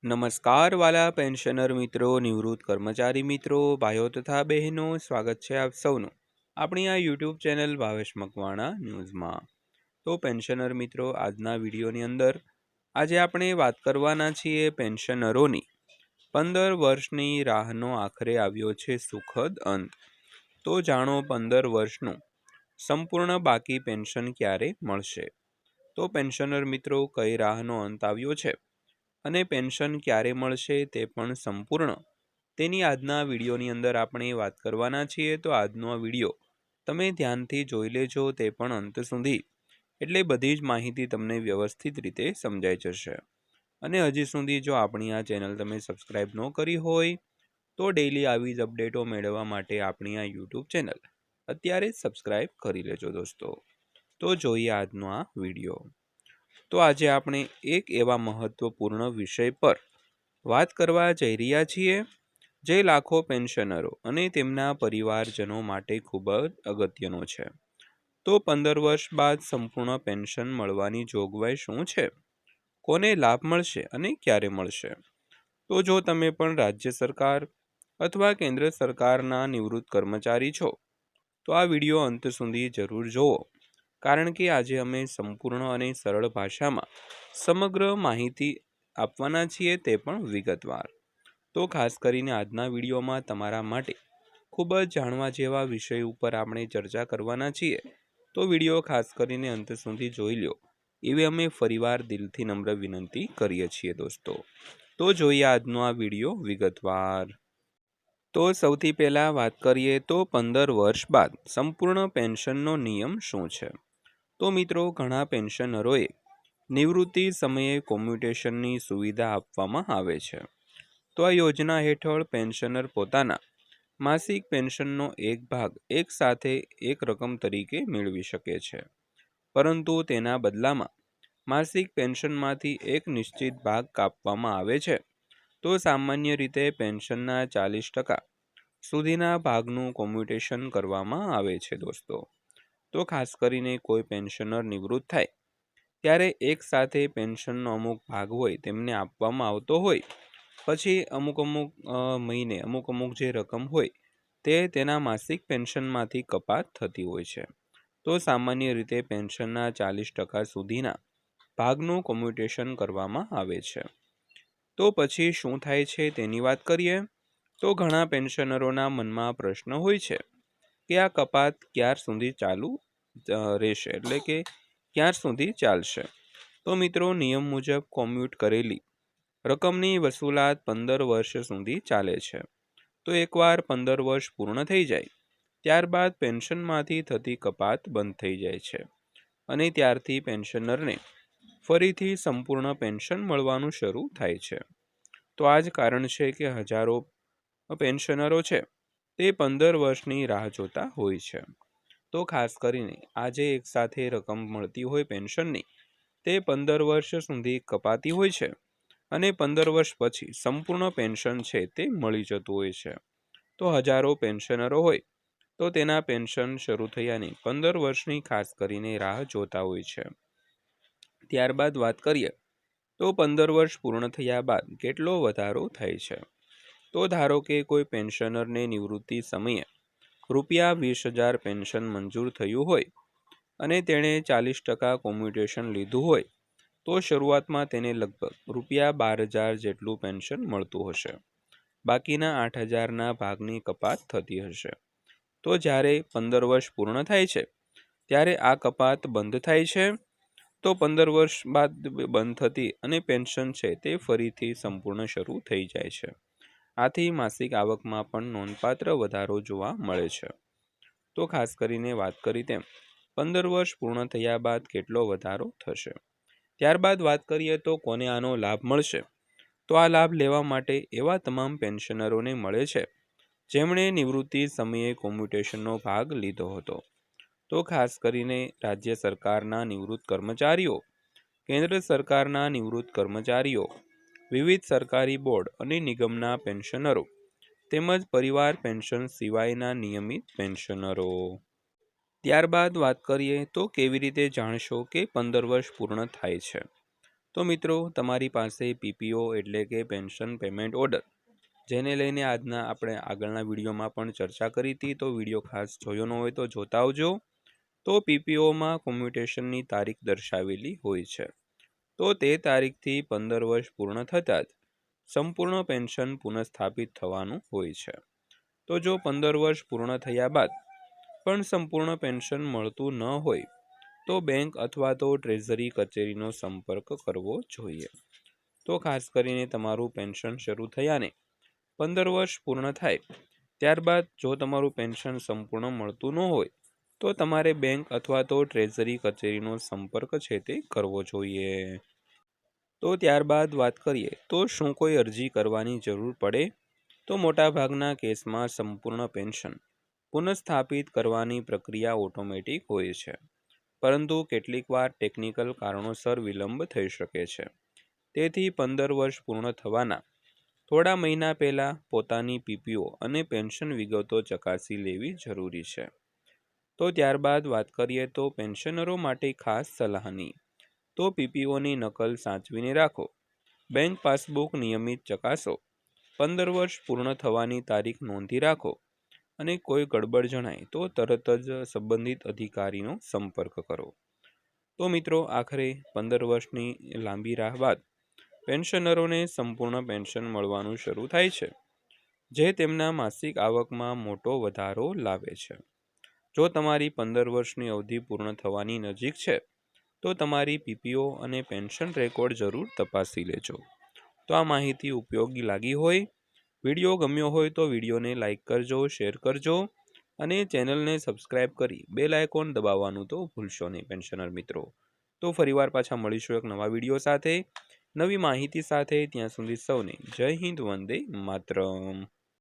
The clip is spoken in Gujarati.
નમસ્કાર વાલા પેન્શનર મિત્રો, નિવૃત્ત કર્મચારી મિત્રો, ભાઈઓ તથા બહેનો, સ્વાગત છે આપ સૌનું આપણી આ યુટ્યુબ ચેનલ ભાવેશ મકવાણા ન્યૂઝમાં। તો પેન્શનર મિત્રો, આજના વિડીયોની અંદર આજે આપણે વાત કરવાના છીએ પેન્શનરોની 15 વર્ષની રાહનો આખરે આવ્યો છે સુખદ અંત। તો જાણો 15 વર્ષનું સંપૂર્ણ બાકી પેન્શન ક્યારે મળશે। તો પેન્શનર મિત્રો, કઈ રાહનો અંત આવ્યો છે અને પેન્શન ક્યારે મળશે તે પણ સંપૂર્ણ તેની આજના વિડીયોની અંદર આપણે વાત કરવાના છીએ। તો આજનો આ વિડીયો તમે ધ્યાનથી જોઈ લેજો તે પણ અંત સુધી, એટલે બધી જ માહિતી તમને વ્યવસ્થિત રીતે સમજાઈ જશે। અને હજી સુધી જો આપણી આ ચેનલ તમે સબસ્ક્રાઈબ ન કરી હોય તો ડેઈલી આવી જ અપડેટો મેળવવા માટે આપણી આ યુટ્યુબ ચેનલ અત્યારે જ સબસ્ક્રાઈબ કરી લેજો દોસ્તો। તો જોઈએ આજનો આ વિડીયો। તો આજે આપણે એક એવા મહત્વપૂર્ણ વિષય પર વાત કરવા જઈ રહ્યા છીએ જે લાખો પેન્શનરો અને તેમના પરિવારજનો માટે ખૂબ જ અગત્યનો છે। તો 15 વર્ષ બાદ સંપૂર્ણ પેન્શન મળવાની જોગવાઈ શું છે, કોને લાભ મળશે અને ક્યારે મળશે। તો જો તમે પણ રાજ્ય સરકાર અથવા કેન્દ્ર સરકારના નિવૃત્ત કર્મચારી છો તો આ વિડીયો અંત સુધી જરૂર જુઓ, કારણ કે આજે અમે સંપૂર્ણ અને સરળ ભાષામાં સમગ્ર માહિતી આપવાના છીએ, તે પણ વિગતવાર। તો ખાસ કરીને આજના વિડીયોમાં તમારા માટે ખૂબ જ જાણવા જેવા વિષય ઉપર આપણે ચર્ચા કરવાના છીએ। તો વિડીયો ખાસ કરીને અંત સુધી જોઈ લો એવી અમે ફરીવાર દિલથી નમ્ર વિનંતી કરીએ છીએ દોસ્તો। તો જોઈએ આજનો આ વિડીયો વિગતવાર। તો સૌથી પહેલાં વાત કરીએ તો 15 વર્ષ બાદ સંપૂર્ણ પેન્શનનો નિયમ શું છે। તો મિત્રો, ઘણા પેન્શનરોએ નિવૃત્તિ સમયે કોમ્યુટેશનની સુવિધા આપવામાં આવે છે। તો આ યોજના હેઠળ પેન્શનર પોતાના માસિક પેન્શનનો એક ભાગ એક સાથે એક રકમ તરીકે મેળવી શકે છે, પરંતુ તેના બદલામાં માસિક પેન્શનમાંથી એક નિશ્ચિત ભાગ કાપવામાં આવે છે। તો સામાન્ય રીતે પેન્શનના 40% સુધીના ભાગનું કોમ્યુટેશન કરવામાં આવે છે દોસ્તો। તો ખાસ કરીને કોઈ પેન્શનર નિવૃત્ત થાય ત્યારે એક સાથે પેન્શનનો અમુક ભાગ હોય તેમને આપવામાં આવતો હોય, પછી અમુક મહિને અમુક જે રકમ હોય તે તેના માસિક પેન્શનમાંથી કપાત થતી હોય છે। તો સામાન્ય રીતે પેન્શનના 40% સુધીના ભાગનું કોમ્યુટેશન કરવામાં આવે છે। તો પછી શું થાય છે તેની વાત કરીએ તો ઘણા પેન્શનરોના મનમાં પ્રશ્ન હોય છે કે આ કપાત ક્યાર સુધી ચાલુ રહેશે, એટલે કે ક્યાર સુધી ચાલશે। તો મિત્રો, નિયમ મુજબ કોમ્યુટ કરેલી રકમની વસૂલાત 15 વર્ષ સુધી ચાલે છે। તો એકવાર 15 વર્ષ પૂર્ણ થઈ જાય ત્યારબાદ પેન્શનમાંથી થતી કપાત બંધ થઈ જાય છે અને ત્યારથી પેન્શનરને ફરીથી સંપૂર્ણ પેન્શન મળવાનું શરૂ થાય છે। તો આ જ કારણ છે કે હજારો પેન્શનરો છે તે 15 વર્ષની રાહ જોતા હોય છે। તો ખાસ કરીને આજે એક સાથે રકમ મળતી હોય પેન્શનની, તે 15 વર્ષ સુધી કપાતી હોય છે અને 15 વર્ષ પછી સંપૂર્ણ પેન્શન છે તે મળી જતું હોય છે। તો હજારો પેન્શનરો હોય તો તેના પેન્શન શરૂ થયાની 15 વર્ષની ખાસ કરીને રાહ જોતા હોય છે। ત્યારબાદ વાત કરીએ તો 15 વર્ષ પૂર્ણ થયા બાદ કેટલો વધારો થાય છે। તો ધારો કે કોઈ પેન્શનરને નિવૃત્તિ સમયે ₹20,000 પેન્શન મંજૂર થયું હોય અને તેણે 40% કોમ્યુટેશન લીધું હોય તો શરૂઆતમાં તેને લગભગ ₹12,000 જેટલું પેન્શન મળતું હશે, બાકીના 8,000ના ભાગની કપાત થતી હશે। તો જ્યારે 15 વર્ષ પૂર્ણ થાય છે ત્યારે આ કપાત બંધ થાય છે। તો 15 વર્ષ બાદ બંધ થતી અને પેન્શન છે તે ફરીથી સંપૂર્ણ શરૂ થઈ જાય છે। આથી માસિક આવકમાં પણ નોંધપાત્ર વધારો જોવા મળે છે। તો ખાસ કરીને વાત કરી તેમ 15 વર્ષ પૂર્ણ થયા બાદ કેટલો વધારો થશે। ત્યારબાદ વાત કરીએ તો કોને આનો લાભ મળશે। તો આ લાભ લેવા માટે એવા તમામ પેન્શનરોને મળે છે જેમણે નિવૃત્તિ સમયે કોમ્યુટેશનનો ભાગ લીધો હતો। તો ખાસ કરીને રાજ્ય સરકારના નિવૃત્ત કર્મચારીઓ, કેન્દ્ર સરકારના નિવૃત્ત કર્મચારીઓ, વિવિધ સરકારી બોર્ડ અને નિગમના પેન્શનરો તેમજ પરિવાર પેન્શન સિવાયના નિયમિત પેન્શનરો। ત્યારબાદ વાત કરીએ તો કેવી રીતે જાણશો કે 15 વર્ષ પૂર્ણ થાય છે। તો મિત્રો, તમારી પાસે પીપીઓ એટલે કે પેન્શન પેમેન્ટ ઓર્ડર, જેને લઈને આજના આપણે આગળના વિડીયોમાં પણ ચર્ચા કરી હતી, તો વિડીયો ખાસ જોયો ન હોય તો જોતા આવજો. તો પીપીઓમાં કોમ્યુટેશનની તારીખ દર્શાવેલી હોય છે. તો તે તારીખથી 15 વર્ષ પૂર્ણ થતાં જ સંપૂર્ણ પેન્શન પુનઃસ્થાપિત થવાનું હોય છે. તો જો 15 વર્ષ પૂર્ણ થયા બાદ પણ સંપૂર્ણ પેન્શન મળતું ન હોય તો બેંક અથવા તો ટ્રેઝરી કચેરીનો સંપર્ક કરવો જોઈએ. તો ખાસ કરીને તમારું પેન્શન શરૂ થયાને 15 વર્ષ પૂર્ણ થાય ત્યારબાદ જો તમારું પેન્શન સંપૂર્ણ મળતું ન હોય તો તમારે બેંક અથવા તો ટ્રેઝરી કચેરીનો સંપર્ક છે તે કરવો જોઈએ. તો ત્યારબાદ વાત કરીએ તો શું કોઈ અરજી કરવાની જરૂર પડે? તો મોટાભાગના કેસમાં સંપૂર્ણ પેન્શન પુનઃસ્થાપિત કરવાની પ્રક્રિયા ઓટોમેટિક હોય છે, પરંતુ કેટલીકવાર ટેકનિકલ કારણોસર વિલંબ થઈ શકે છે. તેથી 15 વર્ષ પૂર્ણ થવાના થોડા મહિના પહેલાં પોતાની પીપીઓ અને પેન્શન વિગતો ચકાસી લેવી જરૂરી છે. તો ત્યારબાદ વાત કરીએ તો પેન્શનરો માટે ખાસ સલાહની. તો પીપીઓની નકલ સાચવીને રાખો. બેંક પાસબુક નિયમિત ચકાસો. 15 વર્ષ પૂર્ણ થવાની તારીખ નોંધી રાખો અને કોઈ ગડબડ જણાય તો તરત જ સંબંધિત અધિકારીનો સંપર્ક કરો. તો મિત્રો, આખરે 15 વર્ષની લાંબી રાહ બાદ પેન્શનરોને સંપૂર્ણ પેન્શન મળવાનું શરૂ થાય છે, જે તેમના માસિક આવકમાં મોટો વધારો લાવે છે. જો તમારી 15 વર્ષની અવધિ પૂર્ણ થવાની નજીક છે તો તમારી પીપીઓ અને પેન્શન રેકોર્ડ જરૂર તપાસી લેજો. તો આ માહિતી ઉપયોગી લાગી હોય, વિડીયો ગમ્યો હોય તો વિડીયોને લાઇક કરજો, શેર કરજો અને ચેનલને સબસ્ક્રાઇબ કરી બેલ આઇકોન દબાવવાનું તો ભૂલશો નહીં પેન્શનર મિત્રો. તો ફરીવાર પાછા મળીશું એક નવા વિડીયો સાથે, નવી માહિતી સાથે. ત્યાં સુધી સૌને જય હિન્દ, વંદે માતરમ.